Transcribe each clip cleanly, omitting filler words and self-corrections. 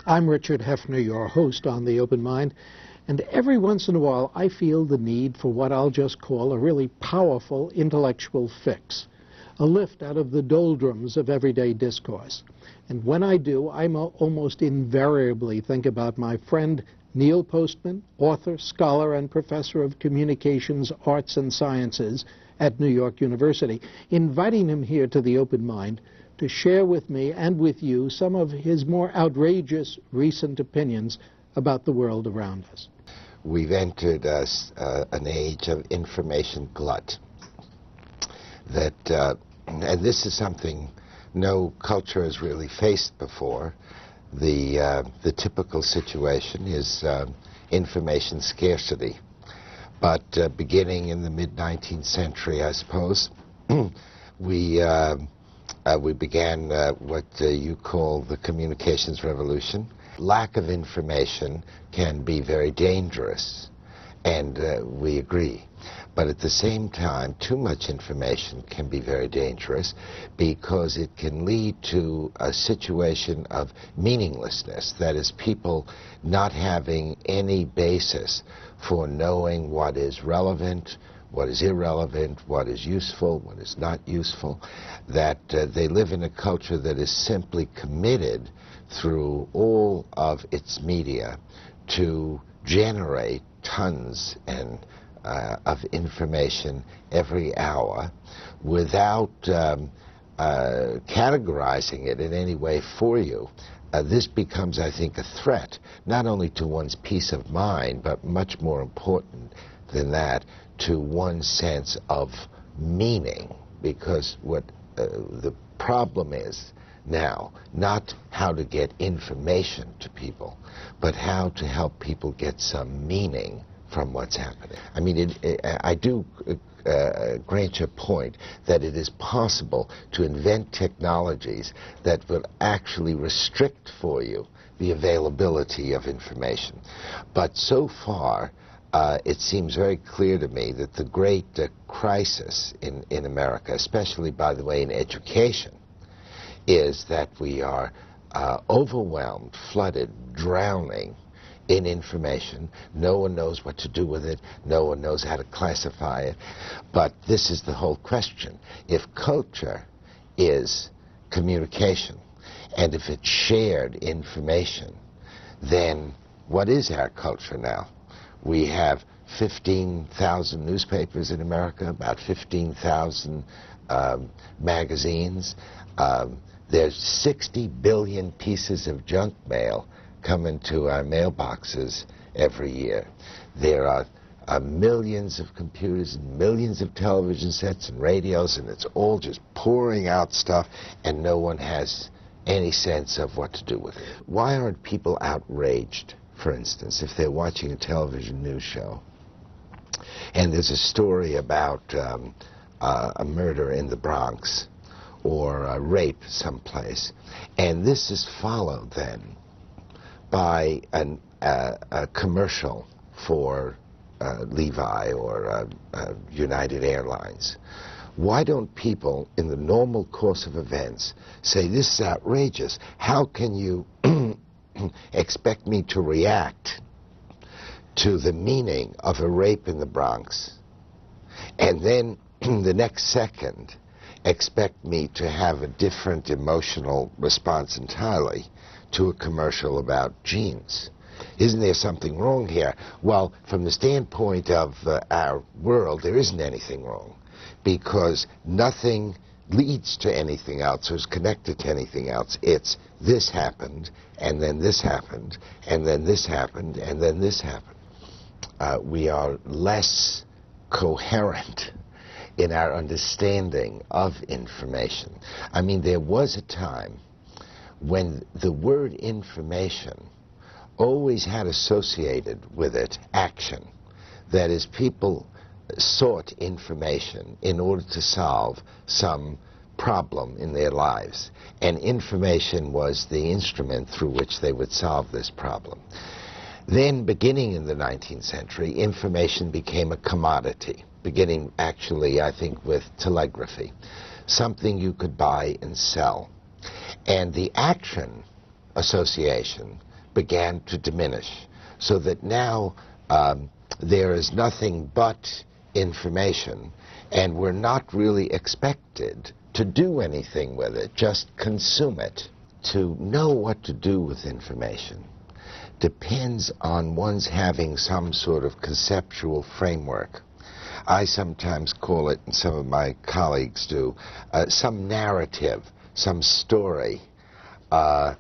I'm Richard Hefner, your host on The Open Mind, and every once in a while I feel the need for what I'll just call a really powerful intellectual fix, a lift out of the doldrums of everyday discourse. And when I do, I almost invariably think about my friend Neil Postman, author, scholar, and professor of communications, arts, and sciences at New York University, inviting him here to The Open Mind to share with me and with you some of his more outrageous recent opinions about the world around us. We've entered an age of information glut. And this is something no culture has really faced before. The typical situation is information scarcity. But beginning in the mid-19th century, I suppose, we began what you call the communications revolution. Lack of information can be very dangerous, and we agree. But at the same time, too much information can be very dangerous because it can lead to a situation of meaninglessness. That is, people not having any basis for knowing what is relevant, what is irrelevant, what is useful, what is not useful, that they live in a culture that is simply committed through all of its media to generate tons of information every hour without categorizing it in any way for you. This becomes, I think, a threat, not only to one's peace of mind, but much more important than that, to one's sense of meaning. Because what the problem is now, not how to get information to people, but how to help people get some meaning from what's happening. I mean, I do grant your point that it is possible to invent technologies that will actually restrict for you the availability of information. But so far, it seems very clear to me that the great crisis in America, especially, by the way, in education, is that we are overwhelmed, flooded, drowning in information. No one knows what to do with it. No one knows how to classify it. But this is the whole question. If culture is communication, and if it's shared information, then what is our culture now? We have 15,000 newspapers in America, about 15,000 magazines. There's 60 billion pieces of junk mail come into our mailboxes every year. There are millions of computers and millions of television sets and radios, and it's all just pouring out stuff, and no one has any sense of what to do with it. Why aren't people outraged, for instance, if they're watching a television news show and there's a story about a murder in the Bronx or a rape someplace, and this is followed then by a commercial for Levi or United Airlines? Why don't people, in the normal course of events, say, this is outrageous? How can you expect me to react to the meaning of a rape in the Bronx, and then the next second expect me to have a different emotional response entirely to a commercial about jeans? Isn't there something wrong here? Well, from the standpoint of our world, there isn't anything wrong, because nothing leads to anything else or is connected to anything else. It's this happened, and then this happened, and then this happened, and then this happened. We are less coherent in our understanding of information. I mean, there was a time when the word information always had associated with it action. That is, people sought information in order to solve some problem in their lives, and information was the instrument through which they would solve this problem. Then, beginning in the 19th century, information became a commodity, beginning actually, I think, with telegraphy, something you could buy and sell. And the action association began to diminish, so that now there is nothing but information, and we're not really expected to do anything with it, just consume it. To know what to do with information depends on one's having some sort of conceptual framework. I sometimes call it, and some of my colleagues do, some narrative, some story,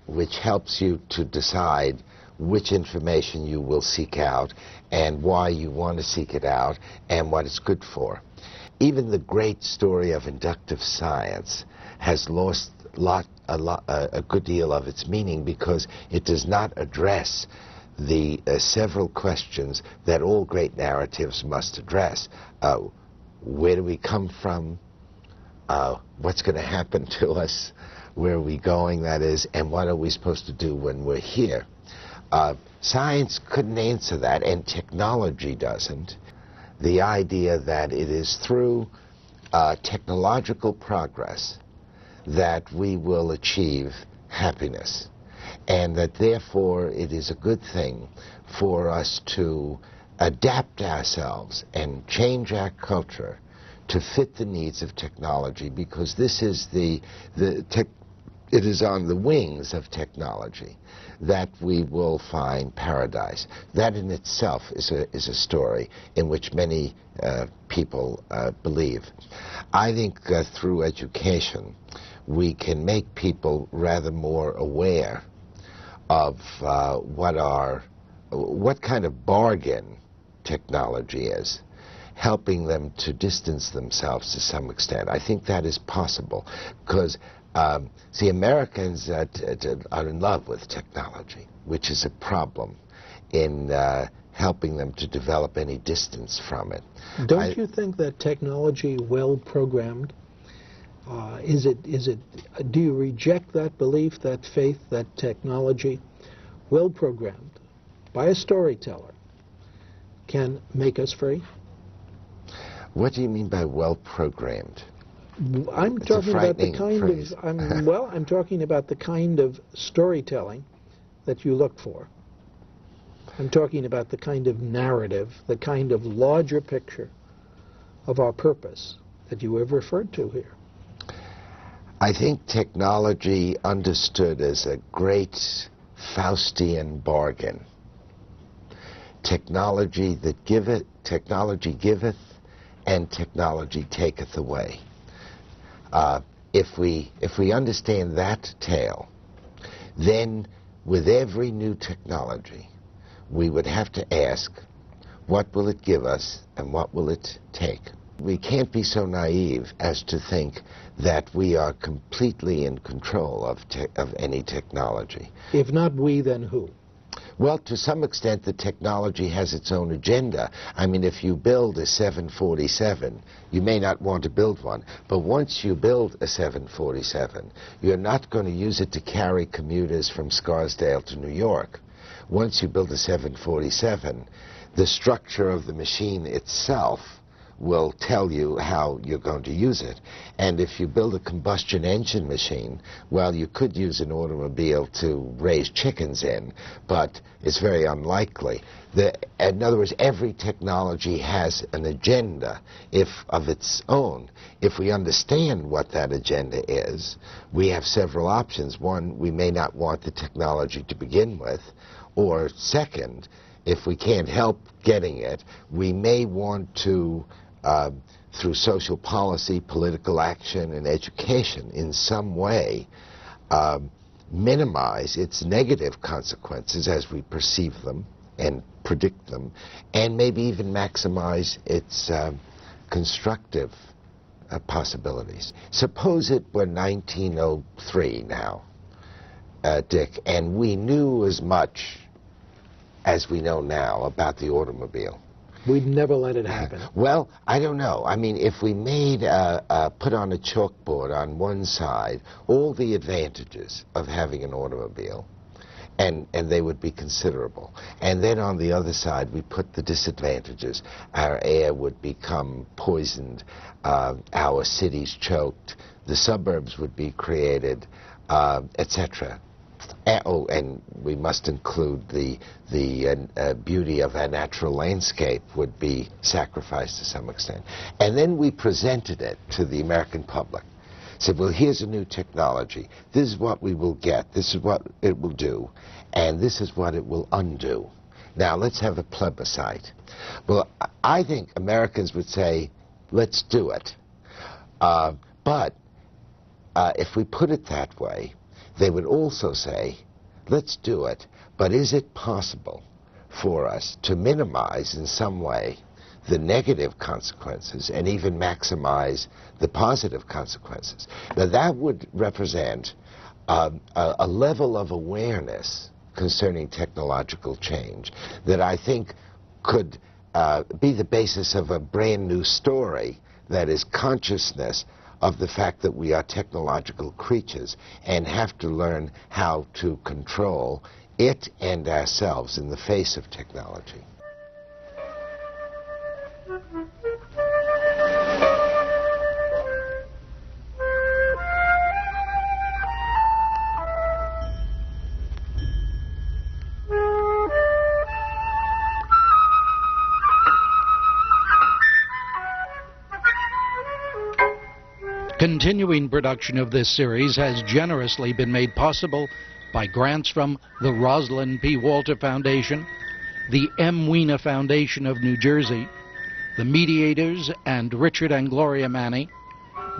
which helps you to decide which information you will seek out and why you want to seek it out and what it's good for. Even the great story of inductive science has lost a good deal of its meaning because it does not address the several questions that all great narratives must address. Where do we come from? What's going to happen to us? Where are we going, that is, and what are we supposed to do when we're here? Science couldn't answer that, and technology doesn't. The idea that it is through technological progress that we will achieve happiness, and that therefore it is a good thing for us to adapt ourselves and change our culture to fit the needs of technology, because this is it is on the wings of technology that we will find paradise. That in itself is a story in which many people believe. I think through education we can make people rather more aware of what kind of bargain technology is, helping them to distance themselves to some extent. I think that is possible because, see, Americans are in love with technology, which is a problem in helping them to develop any distance from it. Don't you think that technology, well programmed, do you reject that belief, that faith, that technology, well programmed by a storyteller, can make us free? What do you mean by well programmed? I'm talking about the kind of I'm talking about the kind of storytelling that you look for. I'm talking about the kind of narrative, the kind of larger picture of our purpose that you have referred to here. I think technology understood as a great Faustian bargain. Technology giveth, and technology taketh away. If we understand that tale, then with every new technology, we would have to ask, what will it give us and what will it take? We can't be so naive as to think that we are completely in control of any technology. If not we, then who? Well, to some extent, the technology has its own agenda. I mean, if you build a 747, you may not want to build one. But once you build a 747, you're not going to use it to carry commuters from Scarsdale to New York. Once you build a 747, the structure of the machine itself will tell you how you're going to use it. And if you build a combustion engine machine, well, you could use an automobile to raise chickens in, but it's very unlikely. In other words, every technology has an agenda of its own. If we understand what that agenda is, we have several options. One, we may not want the technology to begin with, or second, if we can't help getting it, we may want to, through social policy, political action, and education, in some way, minimize its negative consequences as we perceive them and predict them, and maybe even maximize its constructive possibilities. Suppose it were 1903 now, Dick, and we knew as much as we know now about the automobile. We'd never let it happen. Well, I don't know. I mean, if we put on a chalkboard on one side all the advantages of having an automobile, and they would be considerable, and then on the other side we put the disadvantages. Our air would become poisoned, our cities choked, the suburbs would be created, etc. And we must include the beauty of our natural landscape would be sacrificed to some extent. And then we presented it to the American public. Said, well, here's a new technology. This is what we will get. This is what it will do. And this is what it will undo. Now, let's have a plebiscite. Well, I think Americans would say, let's do it. But if we put it that way, they would also say, let's do it, but is it possible for us to minimize in some way the negative consequences and even maximize the positive consequences? Now, that would represent a level of awareness concerning technological change that I think could be the basis of a brand new story, that is consciousness of the fact that we are technological creatures and have to learn how to control it and ourselves in the face of technology. Continuing production of this series has generously been made possible by grants from the Rosalind P. Walter Foundation, the M. Weena Foundation of New Jersey, the Mediators and Richard and Gloria Manny,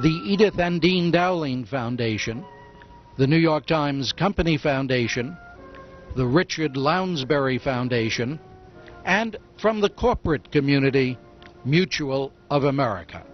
the Edith and Dean Dowling Foundation, the New York Times Company Foundation, the Richard Lounsbury Foundation, and from the corporate community, Mutual of America.